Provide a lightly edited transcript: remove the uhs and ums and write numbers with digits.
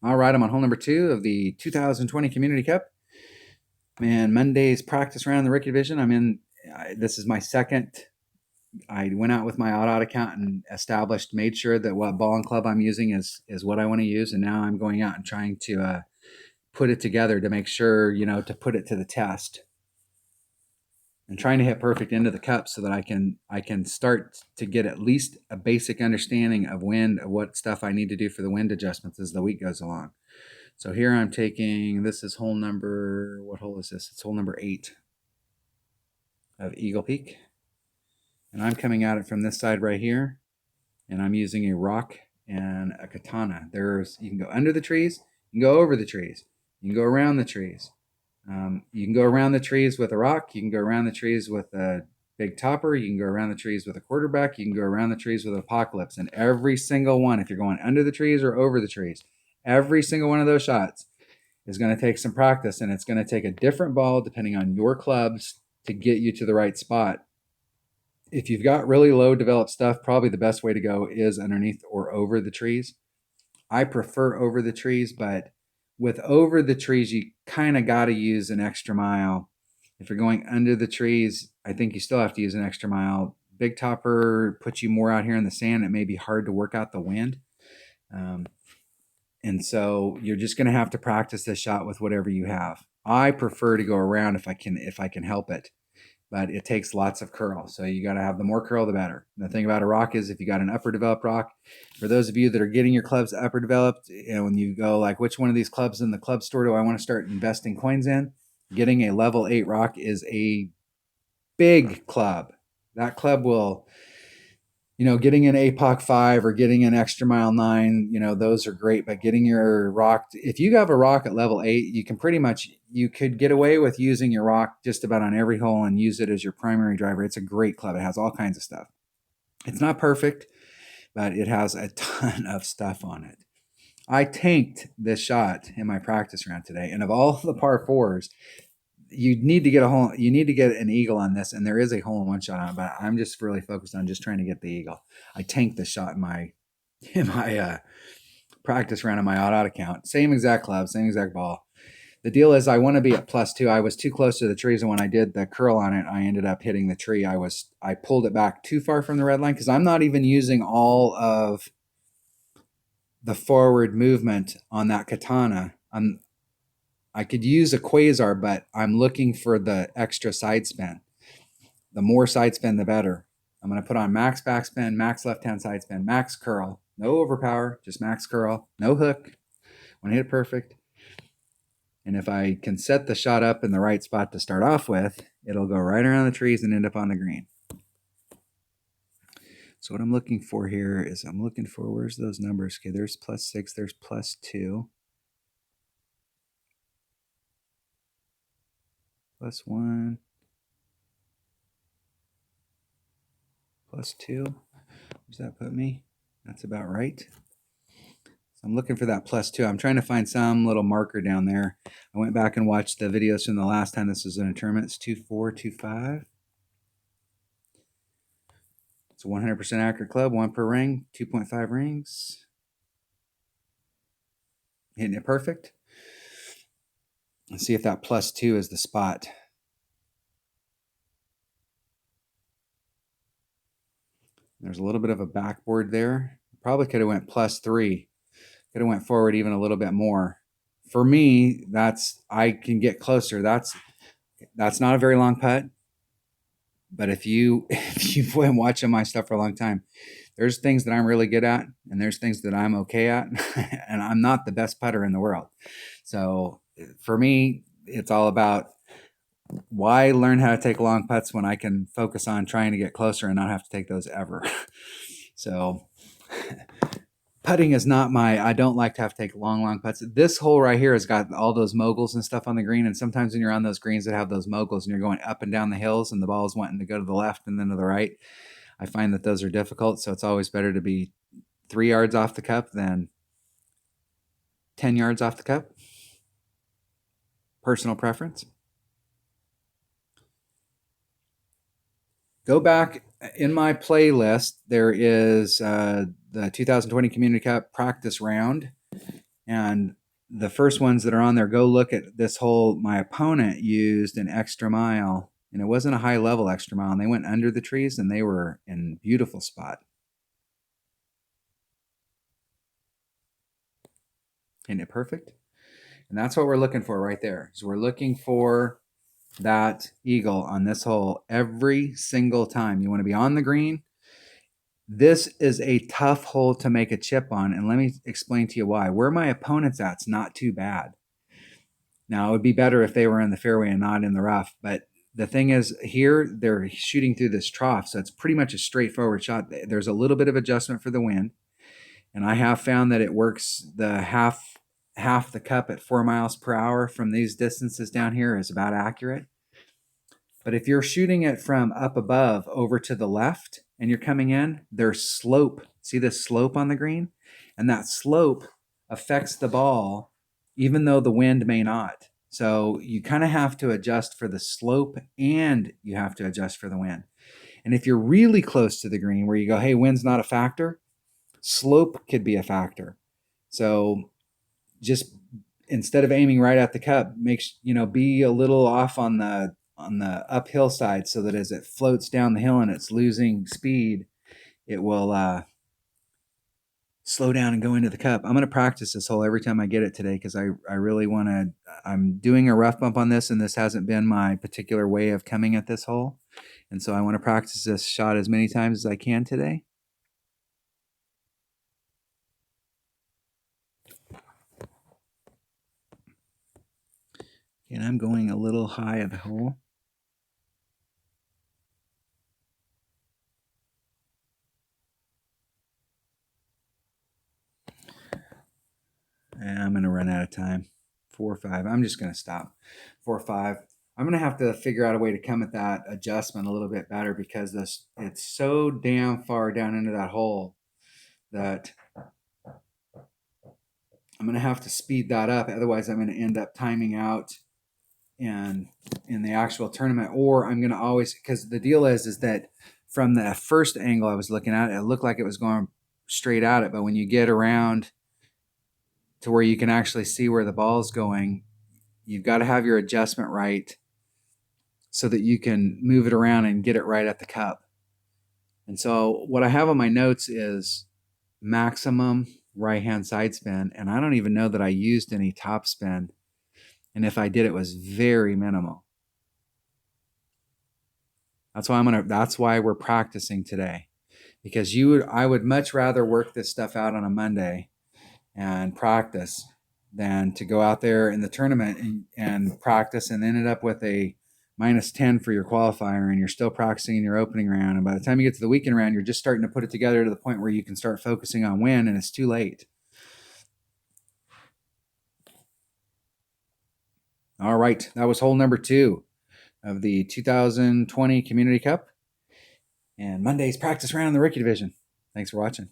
All right, I'm on hole number 2 of the 2020 Community Cup. And Monday's practice round in the Rookie Division. This is my second. I went out with my odd account and made sure that what ball and club I'm using is what I want to use. And now I'm going out and trying to put it together to make sure, to put it to the test. And trying to hit perfect into the cup so that I can start to get at least a basic understanding of wind, of what stuff I need to do for the wind adjustments as the week goes along. So here I'm taking, this is hole number, what hole is this? It's hole number 8 of Eagle Peak. And I'm coming at it from this side right here. And I'm using a rock and a katana. You can go under the trees, you can go over the trees, you can go around the trees. You can go around the trees with a rock, you can go around the trees with a big topper, you can go around the trees with a quarterback, you can go around the trees with an apocalypse. And every single one, if you're going under the trees or over the trees, every single one of those shots is going to take some practice, and it's going to take a different ball depending on your clubs to get you to the right spot. If you've got really low developed stuff, probably the best way to go is underneath or over the trees. I prefer over the trees, but with over the trees, you kind of got to use an extra mile. If you're going under the trees, I think you still have to use an extra mile. Big topper puts you more out here in the sand. It may be hard to work out the wind. And so you're just going to have to practice this shot with whatever you have. I prefer to go around if I can help it, but it takes lots of curl. So you got to have the more curl, the better. The thing about a rock is if you got an upper developed rock, for those of you that are getting your clubs upper developed, when you go like, which one of these clubs in the club store do I want to start investing coins in? Getting a level 8 rock is a big club. That club will, getting an APOC 5 or getting an extra mile 9, those are great. But getting your rock, if you have a rock at level 8, you could get away with using your rock just about on every hole and use it as your primary driver. It's a great club. It has all kinds of stuff. It's not perfect, but it has a ton of stuff on it. I tanked this shot in my practice round today. And of all the par 4s, you need to get an eagle on this, and there is a hole-in-one shot on it, but I'm just really focused on just trying to get the eagle. I tanked the shot in my practice round on my odd account. Same exact club, same exact ball. The deal is I want to be at +2. I was too close to the trees, and when I did the curl on it, I ended up hitting the tree. I pulled it back too far from the red line because I'm not even using all of the forward movement on that katana. I could use a quasar, but I'm looking for the extra side spin. The more side spin, the better. I'm going to put on max backspin, max left-hand side spin, max curl. No overpower, just max curl. No hook. Want to hit it perfect. And if I can set the shot up in the right spot to start off with, it'll go right around the trees and end up on the green. So what I'm looking for here is where's those numbers? Okay, there's +6, there's +2. +1, +2. Where's that put me? That's about right. So I'm looking for that +2. I'm trying to find some little marker down there. I went back and watched the videos from the last time this was in a tournament. It's 2-4, 2-5. It's a 100% accurate club, 1 per ring, 2.5 rings. Hitting it perfect. Let's see if that +2 is the spot. There's a little bit of a backboard there. Probably could have went +3. Could have went forward even a little bit more. For me, I can get closer. That's not a very long putt. But if you've been watching my stuff for a long time, there's things that I'm really good at, and there's things that I'm okay at, and I'm not the best putter in the world. So for me, it's all about why learn how to take long putts when I can focus on trying to get closer and not have to take those ever. So putting is not I don't like to have to take long putts. This hole right here has got all those moguls and stuff on the green. And sometimes when you're on those greens that have those moguls and you're going up and down the hills and the ball is wanting to go to the left and then to the right, I find that those are difficult. So it's always better to be 3 yards off the cup than 10 yards off the cup. Personal preference. Go back in my playlist. There is the 2020 Community Cup practice round. And the first ones that are on there, go look at this hole my opponent used an extra mile, and it wasn't a high level extra mile, and they went under the trees and they were in a beautiful spot. Isn't it perfect? And that's what we're looking for right there. So we're looking for that eagle on this hole every single time. You want to be on the green. This is a tough hole to make a chip on, and let me explain to you why. Where my opponent's at's not too bad. Now, it would be better if they were in the fairway and not in the rough, but the thing is, here they're shooting through this trough, so it's pretty much a straightforward shot. There's a little bit of adjustment for the wind, and I have found that it works. The half the cup at 4 miles per hour from these distances down here is about accurate. But if you're shooting it from up above over to the left and you're coming in, there's slope. See this slope on the green? And that slope affects the ball, even though the wind may not. So you kind of have to adjust for the slope and you have to adjust for the wind. And if you're really close to the green where you go, hey, wind's not a factor, slope could be a factor. So just instead of aiming right at the cup, be a little off on the uphill side so that as it floats down the hill and it's losing speed, it will slow down and go into the cup. I'm going to practice this hole every time I get it today because I really want to. I'm doing a rough bump on this, and this hasn't been my particular way of coming at this hole. And so I want to practice this shot as many times as I can today. And I'm going a little high of the hole. And I'm going to run out of time. 4 or 5. I'm just going to stop. 4 or 5. I'm going to have to figure out a way to come at that adjustment a little bit better because it's so damn far down into that hole that I'm going to have to speed that up. Otherwise, I'm going to end up timing out in the actual tournament. Or I'm going to always, because the deal is that from the first angle I was looking at, it looked like it was going straight at it. But when you get around to where you can actually see where the ball's going, you've got to have your adjustment right so that you can move it around and get it right at the cup. And so what I have on my notes is maximum right-hand side spin, and I don't even know that I used any top spin. And if I did, it was very minimal. That's why we're practicing today. Because I would much rather work this stuff out on a Monday and practice than to go out there in the tournament and practice and end up with a -10 for your qualifier and you're still practicing in your opening round. And by the time you get to the weekend round, you're just starting to put it together to the point where you can start focusing on win, and it's too late. All right, that was hole number 2 of the 2020 Community Cup and Monday's practice round in the rookie division. Thanks for watching.